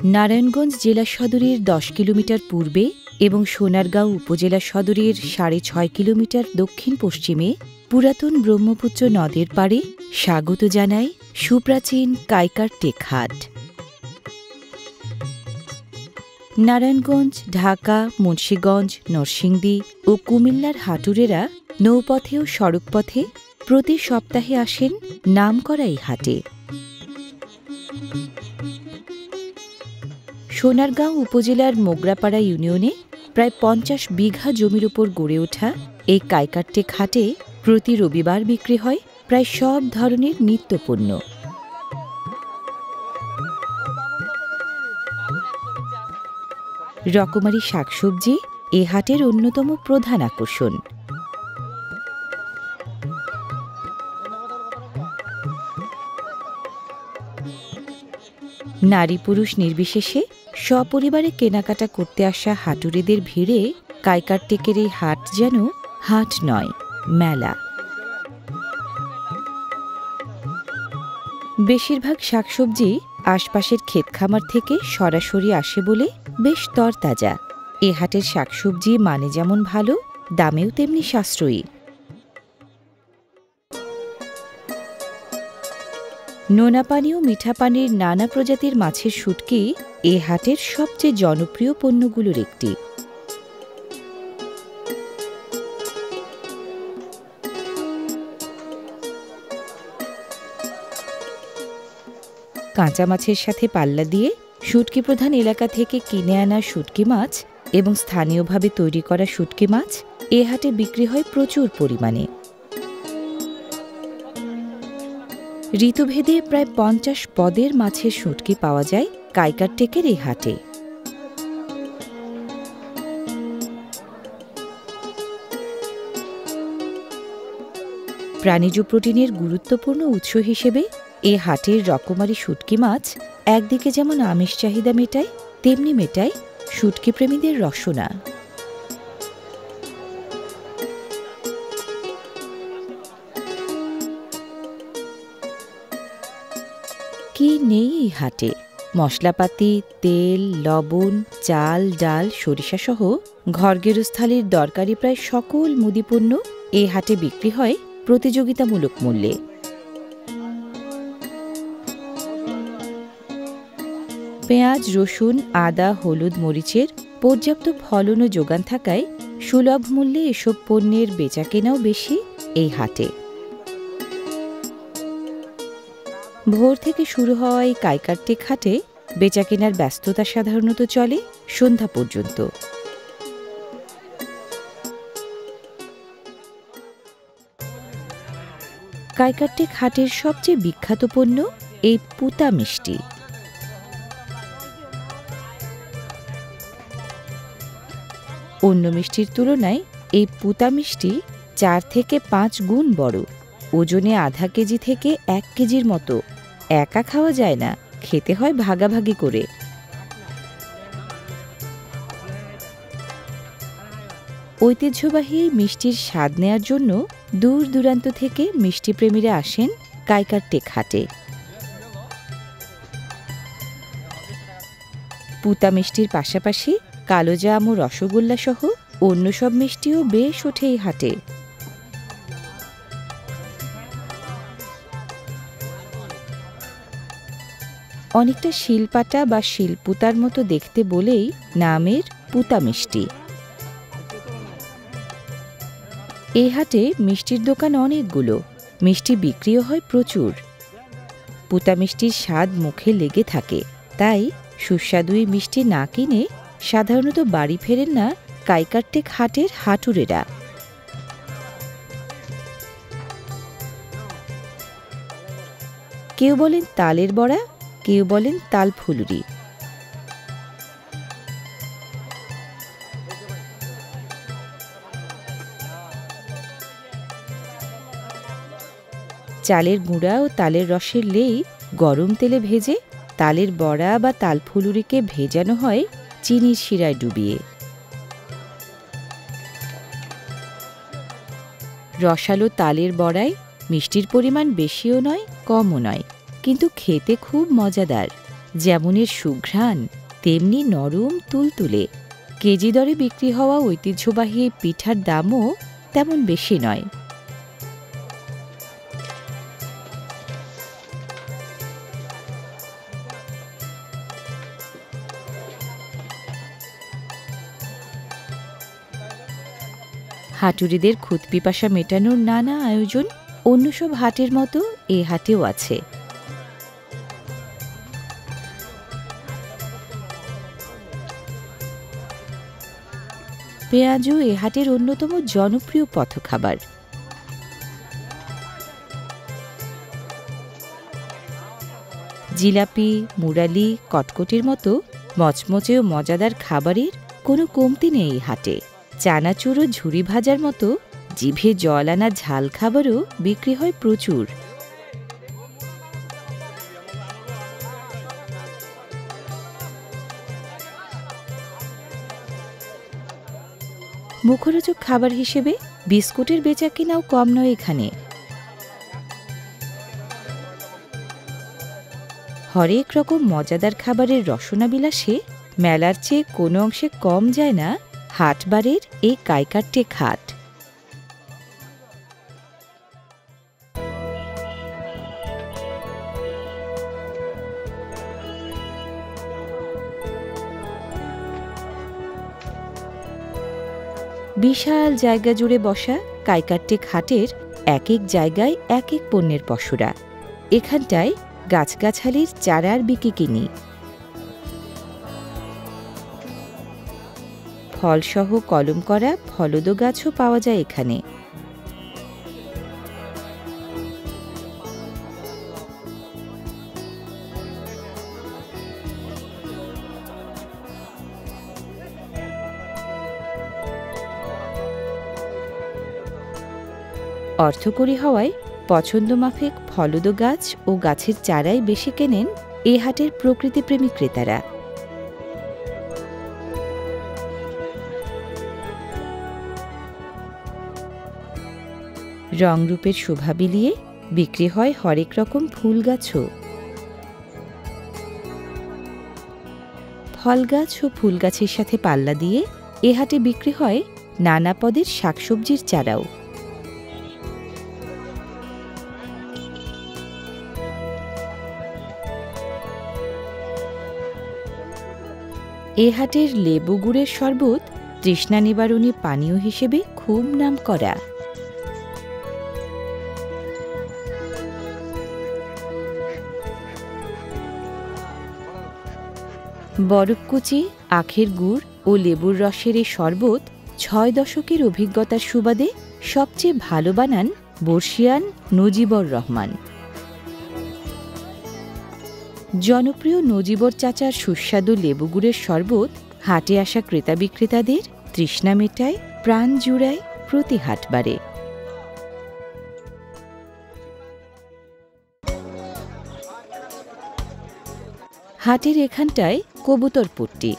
নারায়ণগঞ্জ জেলা সদরের ১০ কিলোমিটার পূর্বে এবং সোনারগাঁও উপজেলা সদরের ৬.৫ কিলোমিটার দক্ষিণ পশ্চিমে পুরাতন ব্রহ্মপুত্র নদের পাড়ে স্বাগত জানায় সুপ্রাচীন কাইকার টেক হাট। নারায়ণগঞ্জ, ঢাকা, মুন্সিগঞ্জ, নরসিংদী ও কুমিল্লার হাটুরেরা নৌপথে ও সড়কপথে প্রতি সপ্তাহে আসেন নামকরা এই হাটে। সোনারগাঁও উপজেলার মোগরাপাড়া ইউনিয়নে প্রায় ৫০ বিঘা জমির উপর গড়ে ওঠা এই কাইকার টেক হাটে প্রতি রবিবার বিক্রি হয় প্রায় সব ধরনের নিত্যপণ্য। রকমারি শাকসবজি এ হাটের অন্যতম প্রধান আকর্ষণ। নারী পুরুষ নির্বিশেষে সপরিবারে কেনাকাটা করতে আসা হাটুরেদের ভিড়ে কাইকার টেকের এই হাট যেন হাট নয়, মেলা। বেশিরভাগ শাকসবজি আশপাশের ক্ষেতখামার থেকে সরাসরি আসে বলে বেশ তরতাজা। এ হাটের শাকসবজি মানে যেমন ভালো, দামেও তেমনি সাশ্রয়ী। নোনা পানি ও মিঠা পানির নানা প্রজাতির মাছের শুটকি এ হাটের সবচেয়ে জনপ্রিয় পণ্যগুলোর একটি। কাঁচা মাছের সাথে পাল্লা দিয়ে শুটকি প্রধান এলাকা থেকে কিনে আনা শুটকি মাছ এবং স্থানীয়ভাবে তৈরি করা শুটকি মাছ এ হাটে বিক্রি হয় প্রচুর পরিমাণে। ঋতুভেদে প্রায় ৫০ পদের মাছের শুটকি পাওয়া যায় কাইকার টেকের এই হাটে। প্রাণীজ প্রোটিনের গুরুত্বপূর্ণ উৎস হিসেবে এ হাটের রকমারি শুটকি মাছ একদিকে যেমন আমিষ চাহিদা মেটায়, তেমনি মেটায় শুটকি প্রেমীদের রসনা। কি নেই এই হাটে? মশলাপাতি, তেল, লবণ, চাল, ডাল, সরিষাসহ ঘরগেরস্থালির দরকারি প্রায় সকল মুদিপণ্য এ হাটে বিক্রি হয় প্রতিযোগিতামূলক মূল্যে। পেঁয়াজ, রসুন, আদা, হলুদ, মরিচের পর্যাপ্ত ফলন ও যোগান থাকায় সুলভ মূল্যে এসব পণ্যের বেচাকেনাও বেশি এই হাটে। ভোর থেকে শুরু হওয়া এই কাইকার টেক হাটে বেচাকেনার ব্যস্ততা সাধারণত চলে সন্ধ্যা পর্যন্ত। কাইকার টেক হাটের সবচেয়ে বিখ্যাত পণ্য এই পুতা মিষ্টি। অন্য মিষ্টির তুলনায় এই পুতা মিষ্টি ৪ থেকে ৫ গুণ বড়। ওজনে আধা কেজি থেকে ১ কেজির মতো। একা খাওয়া যায় না, খেতে হয় ভাগাভাগি করে। ঐতিহ্যবাহী এই মিষ্টির স্বাদ নেয়ার জন্য দূর দূরান্ত থেকে মিষ্টিপ্রেমীরা আসেন কাইকার টেক হাটে। পুতা মিষ্টির পাশাপাশি কালোজাম ও রসগোল্লা সহ অন্য সব মিষ্টিও বেশ ওঠে এই হাটে। অনেকটা শিলপাটা বা শিলপুতার মতো দেখতে বলেই নামের পুতা মিষ্টি। এই হাটে মিষ্টির দোকান অনেকগুলো, মিষ্টি বিক্রিও হয় প্রচুর। পুতা মিষ্টির স্বাদ মুখে লেগে থাকে, তাই সুস্বাদু এই মিষ্টি না কিনে সাধারণত বাড়ি ফেরেন না কাইকার টেক হাটের হাটুরেরা। কেউ বলেন তালের বড়া, কেউ বলেন তাল ফুলুরি। চালের গুঁড়া ও তালের রসের লেই গরম তেলে ভেজে তালের বড়া বা তাল ফুলুরিকে ভেজানো হয় চিনির শিরায় ডুবিয়ে। রসালো তালের বড়ায় মিষ্টির পরিমাণ বেশিও নয়, কমও নয়, কিন্তু খেতে খুব মজাদার। যেমনের সুঘ্রাণ, তেমনি নরম তুলতুলে। কেজি দরে বিক্রি হওয়া ঐতিহ্যবাহী এই পিঠার দামও তেমন বেশি নয়। হাটুরিদের খুদ পিপাসা মেটানোর নানা আয়োজন অন্য সব হাটের মতো এ হাটেও আছে। পেঁয়াজও এ হাটের অন্যতম জনপ্রিয় পথখাবার। জিলাপি, মুরালি, কটকটির মতো মচমচে ও মজাদার খাবারের কোনো কমতি নেই এই হাটে। চানাচুর ও ঝুরি ভাজার মতো জিভে জল আনা ঝাল খাবারও বিক্রি হয় প্রচুর। মুখরোচক খাবার হিসেবে বিস্কুটের বেচাকেনাও কম নয় এখানে। হরেক রকম মজাদার খাবারের রসনা বিলাসে মেলার চেয়ে কোনো অংশে কম যায় না হাটবারের এই কাইকাট্টে খাট। বিশাল জায়গা জুড়ে বসা কাইকাট্টে খাটের এক এক জায়গায় এক এক পণ্যের পসরা। এখানটায় গাছগাছালির চারার বিকিকিনি, ফলসহ কলম করা ফলদ গাছও পাওয়া যায় এখানে। অর্থকরী হওয়ায় পছন্দমাফিক ফলদ গাছ ও গাছের চারাই বেশি কেনেন এ হাটের প্রকৃতিপ্রেমী ক্রেতারা। রংরূপের শোভা বিলিয়ে বিক্রি হয় হরেক রকম ফুল গাছও। ফল গাছ ও ফুল গাছের সাথে পাল্লা দিয়ে এ হাটে বিক্রি হয় নানা পদের শাকসবজির চারাও। এ হাটের লেবু গুড়ের শরবত তৃষ্ণা নিবারণী পানীয় হিসেবে খুব নামকরা। বরফকুচি, আখের গুড় ও লেবুর রসের এই শরবত ৬ দশকের অভিজ্ঞতার সুবাদে সবচেয়ে ভালো বানান বর্ষিয়ান নজিবর রহমান। জনপ্রিয় নজিবর চাচার সুস্বাদু লেবু গুড়ের শরবত হাটে আসা ক্রেতা বিক্রেতাদের তৃষ্ণা মেটায়, প্রাণ জুড়ায় প্রতি হাটবারে। হাটের এখানটায় কবুতরপট্টি।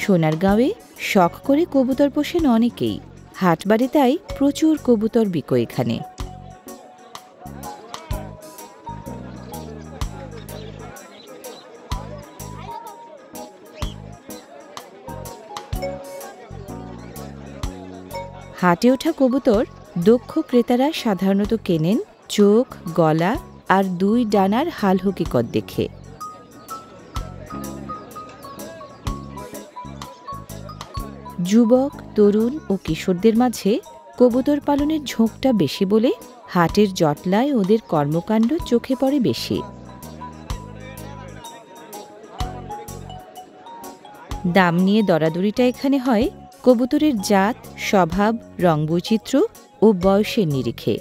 সোনারগাঁওয়ে শখ করে কবুতর পোষেন অনেকেই। হাটবারে তাই প্রচুর কবুতর বিকো এখানে। হাটে ওঠা কবুতর দক্ষ ক্রেতারা সাধারণত কেনেন চোখ, গলা আর 2 ডানার হাল হকিকত দেখে। যুবক, তরুণ ও কিশোরদের মাঝে কবুতর পালনের ঝোঁকটা বেশি বলে হাটের জটলায় ওদের কর্মকাণ্ড চোখে পড়ে বেশি। দাম নিয়ে দরাদরিটা এখানে হয় কবুতরের জাত, স্বভাব, রংবৈচিত্র্য ও বয়সের নিরিখে।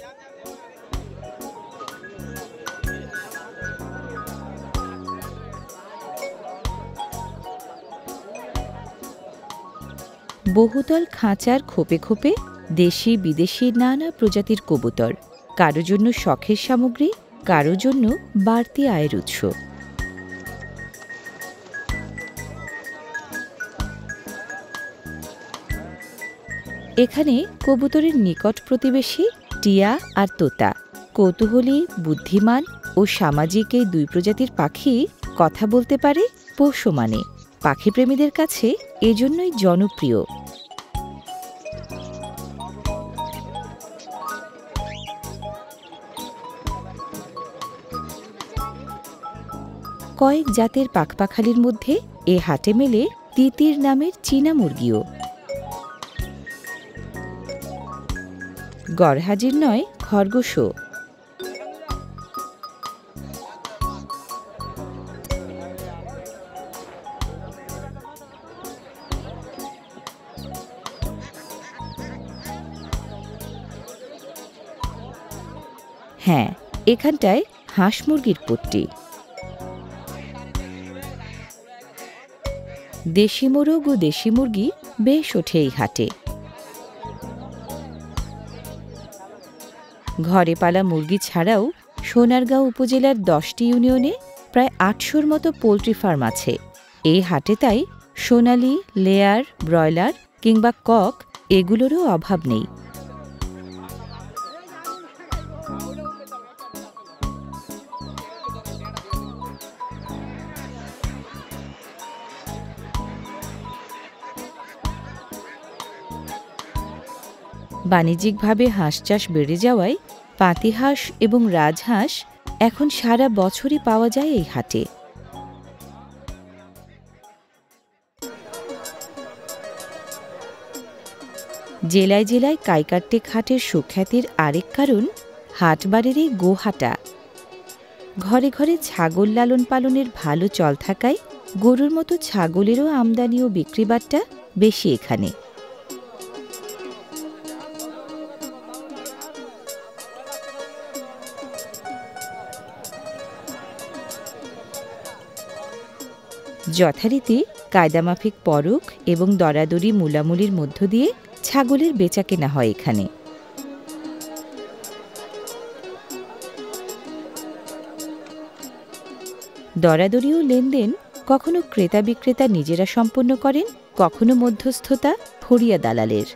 বহুতল খাঁচার খোপে খোপে দেশি বিদেশি নানা প্রজাতির কবুতর, কারো জন্য শখের সামগ্রী, কারো জন্য বাড়তি আয়ের উৎস। এখানে কবুতরের নিকট প্রতিবেশী টিয়া আর তোতা। কৌতূহলী, বুদ্ধিমান ও সামাজিক এই দুই প্রজাতির পাখি কথা বলতে পারে, পোষও মানে। পাখিপ্রেমীদের কাছে এজন্যই জনপ্রিয়। কয়েক জাতের পাখপাখালির মধ্যে এ হাটে মেলে তিতির নামের চীনা মুরগিও। গড়হাজির নয়, খরগোশও। হ্যাঁ, এখানটায় হাঁস মুরগির পট্টি। দেশি মোরগ ও দেশি মুরগি বেশ ওঠে এই হাটে। ঘরে পালা মুরগি ছাড়াও সোনারগাঁও উপজেলার 10টি ইউনিয়নে প্রায় 800-র মতো পোলট্রি ফার্ম আছে। এই হাটে তাই সোনালি, লেয়ার, ব্রয়লার কিংবা কক এগুলোরও অভাব নেই। বাণিজ্যিকভাবে হাঁস চাষ বেড়ে যাওয়ায় পাতিহাঁস এবং রাজহাঁস এখন সারা বছরই পাওয়া যায় এই হাটে। জেলায় জেলায় কাইকারটেক হাটের সুখ্যাতির আরেক কারণ হাটবারের এই গোহাটা। ঘরে ঘরে ছাগল লালন পালনের ভালো চল থাকায় গরুর মতো ছাগলেরও আমদানি ও বিক্রিবাট্টা বেশি এখানে। যথারীতি কায়দামাফিক পরখ এবং দরাদরি মূলামুলির মধ্য দিয়ে ছাগলের বেচাকেনা হয় এখানে। দরাদরি ও লেনদেন কখনো ক্রেতা বিক্রেতা নিজেরা সম্পন্ন করেন, কখনো মধ্যস্থতা ফড়িয়া দালালের।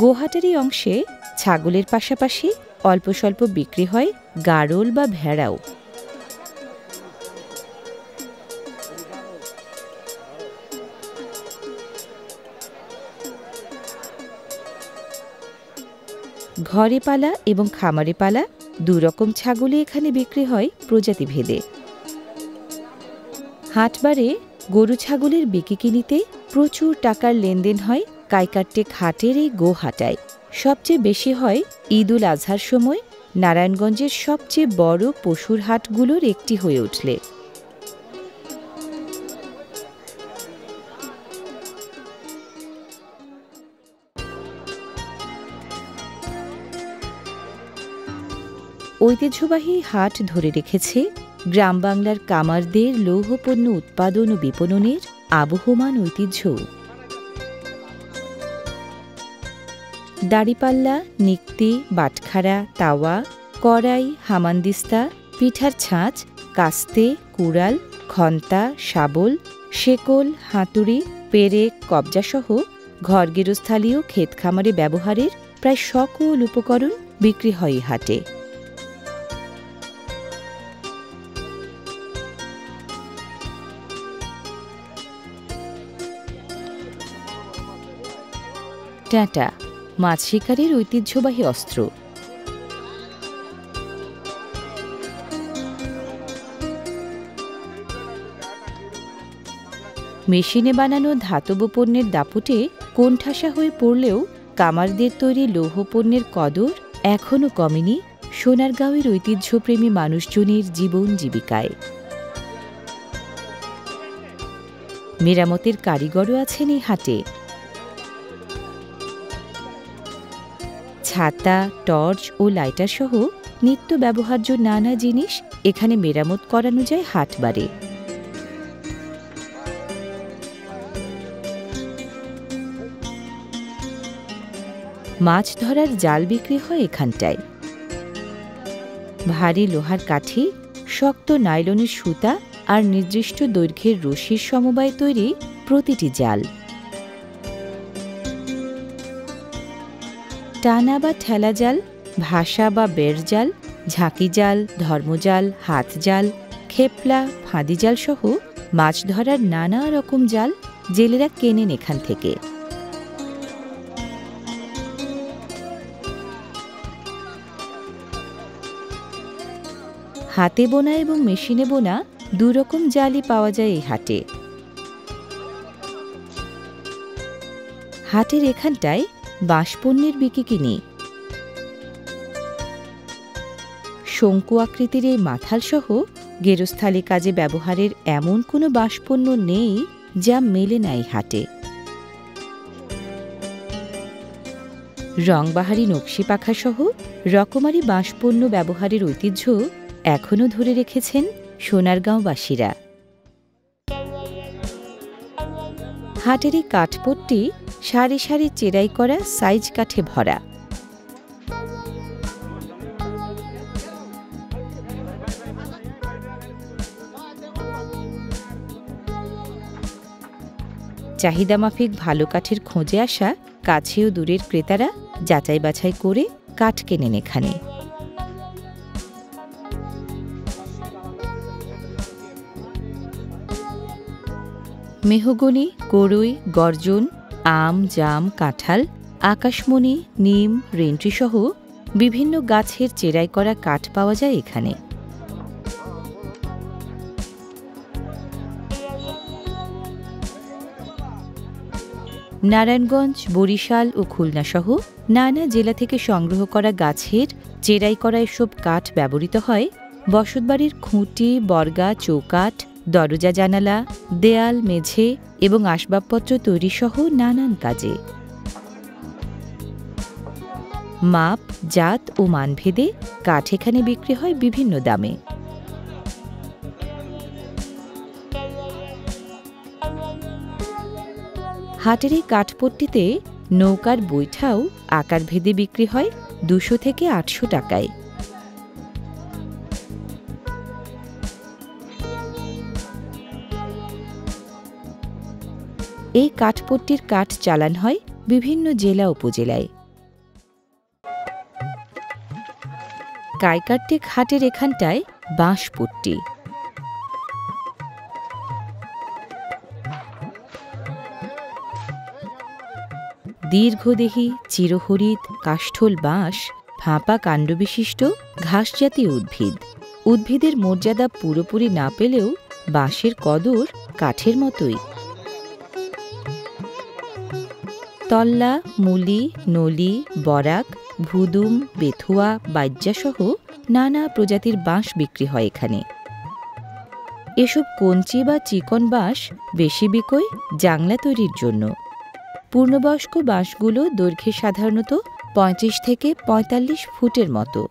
গোহাটের এই অংশে ছাগলের পাশাপাশি অল্প স্বল্প বিক্রি হয় গাড়ল বা ভেড়াও। ঘরে পালা এবং খামারে পালা দুরকম ছাগলই এখানে বিক্রি হয় প্রজাতিভেদে। হাটবারে গরু ছাগলের বিকিকিনিতে প্রচুর টাকার লেনদেন হয় কাইকারটেক হাটের এই গোহাটায়। সবচেয়ে বেশি হয় ঈদ উল আজহার সময় নারায়ণগঞ্জের সবচেয়ে বড় পশুর হাটগুলোর একটি হয়ে উঠলে। ঐতিহ্যবাহী হাট ধরে রেখেছে গ্রাম বাংলার কামারদের লৌহপণ্য উৎপাদন ও বিপণনের আবহমান ঐতিহ্য। দাড়িপাল্লা, নিক্তি, বাটখারা, তাওয়া, কড়াই, হামানদিস্তা, পিঠার ছাঁচ, কাস্তে, কুড়াল, খন্তা, শাবল, শেকল, হাতুড়ি, পেরেক, কবজাসহ ঘর গেরস্থালীয় ক্ষেত খামারে ব্যবহারের প্রায় সকল উপকরণ বিক্রি হয় এই হাটে। ট্যাঁটা, মাছ শিকারের ঐতিহ্যবাহী অস্ত্র। মেশিনে বানানো ধাতব পণ্যের দাপুটে কোণঠাসা হয়ে পড়লেও কামারদের তৈরি লৌহপণ্যের কদর এখনও কমেনি সোনারগাঁওয়ের ঐতিহ্যপ্রেমী মানুষজনের জীবন জীবিকায়। মেরামতের কারিগরও আছেন এই হাটে। ছাতা, টর্চ ও লাইটার সহ নিত্য ব্যবহার্য নানা জিনিস এখানে মেরামত করানো যায় হাটবারে। মাছ ধরার জাল বিক্রি হয় এখানটায়। ভারী লোহার কাঠি, শক্ত নাইলনের সুতা আর নির্দিষ্ট দৈর্ঘ্যের রশির সমবায় তৈরি প্রতিটি জাল। টানা বা ঠেলা জাল, ভাসা বা বেড় জাল, ঝাঁকি জাল, ধর্মজাল, হাত জাল, খেপলা, ফাঁদি জাল সহ মাছ ধরার নানা রকম জাল জেলেরা কেনেন এখান থেকে। হাতে বোনা এবং মেশিনে বোনা দুরকম জালই পাওয়া যায় এই হাটে। হাটের এখানটায় বাঁশপণ্যের বিকিকিনি। শঙ্কু আকৃতির এই মাথাল সহ গেরস্থালি কাজে ব্যবহারের এমন কোনো বাঁশপণ্য নেই যা মেলে না এই হাটে। রংবাহারি নকশি পাখা সহ রকমারি বাঁশপণ্য ব্যবহারের ঐতিহ্য এখনও ধরে রেখেছেন সোনারগাঁওবাসীরা। হাটের এই কাঠপট্টি সারি সারি চেরাই করা সাইজ কাঠে ভরা। চাহিদামাফিক ভালো কাঠের খোঁজে আসা কাছে ও দূরের ক্রেতারা যাচাই বাছাই করে কাঠ কেনেন এখানে। মেহগনি, করই, গর্জন, আম, জাম, কাঁঠাল, আকাশমণি, নিম, রেন্ট্রি সহ বিভিন্ন গাছের চেরাই করা কাঠ পাওয়া যায় এখানে। নারায়ণগঞ্জ, বরিশাল ও খুলনা সহ নানা জেলা থেকে সংগ্রহ করা গাছের চেরাই করা এসব কাঠ ব্যবহৃত হয় বসতবাড়ির খুঁটি, বর্গা, চৌকাঠ, দরজা জানালা, দেয়াল, মেঝে এবং আসবাবপত্র তৈরি সহ নানান কাজে। মাপ, জাত ও মানভেদে কাঠ এখানে বিক্রি হয় বিভিন্ন দামে। হাটের এই কাঠপট্টিতে নৌকার বৈঠাও আকারভেদে বিক্রি হয় 200 থেকে 800 টাকায়। এই কাঠপট্টির কাঠ চালান হয় বিভিন্ন জেলা উপজেলায়। কাইকারটেক হাটের এখানটায় বাঁশপট্টি। দীর্ঘদেহী, চিরহরিৎ, কাষ্ঠল বাঁশ ফাঁপা কাণ্ডবিশিষ্ট ঘাসজাতীয় উদ্ভিদ। উদ্ভিদের মর্যাদা পুরোপুরি না পেলেও বাঁশের কদর কাঠের মতোই। তল্লা, মুলি, নলি, বরাক, ভুদুম, বেথুয়া, বাইজ্জা সহ নানা প্রজাতির বাঁশ বিক্রি হয় এখানে। এসব কঞ্চি বা চিকন বাঁশ বেশি বিকোয় জাংলা তৈরির জন্য। পূর্ণবয়স্ক বাঁশগুলো দৈর্ঘ্যে সাধারণত 35 থেকে 45 ফুটের মতো।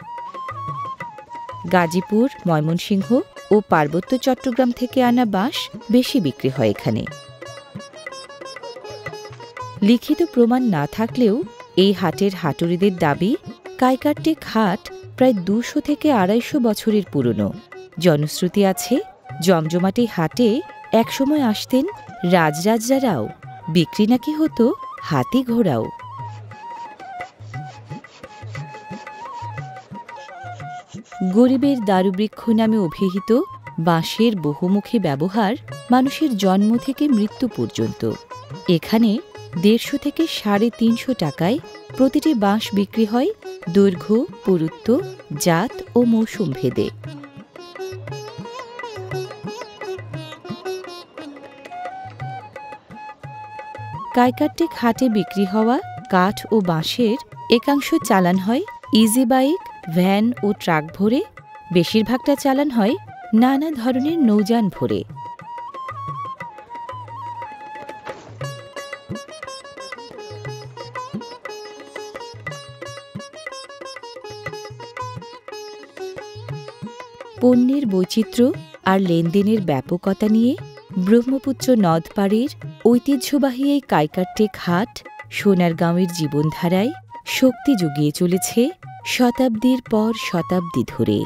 গাজীপুর, ময়মনসিংহ ও পার্বত্য চট্টগ্রাম থেকে আনা বাঁশ বেশি বিক্রি হয় এখানে। লিখিত প্রমাণ না থাকলেও এই হাটের হাটুরিদের দাবি, কাইকারটেক হাট প্রায় 200 থেকে 250 বছরের পুরনো। জনশ্রুতি আছে, জমজমাটি হাটে একসময় আসতেন রাজরাজরাও, বিক্রি নাকি হতো হাতি ঘোড়াও। গরিবের দারুবৃক্ষ নামে অভিহিত বাঁশের বহুমুখী ব্যবহার মানুষের জন্ম থেকে মৃত্যু পর্যন্ত। এখানে 150 থেকে 350 টাকায় প্রতিটি বাঁশ বিক্রি হয় দৈর্ঘ্য, পুরুত্ব, জাত ও মৌসুম ভেদে। কাইকারটেক হাটে বিক্রি হওয়া কাঠ ও বাঁশের একাংশ চালান হয় ইজি বাইক, ভ্যান ও ট্রাক ভরে, বেশিরভাগটা চালান হয় নানা ধরনের নৌযান ভরে। পণ্যের বৈচিত্র্য আর লেনদেনের ব্যাপকতা নিয়ে ব্রহ্মপুত্র নদ পাড়ের ঐতিহ্যবাহী এই কাইকারটেক হাট সোনারগাঁওয়ের জীবনধারায় শক্তি জুগিয়ে চলেছে শতাব্দীর পর শতাব্দী ধরে।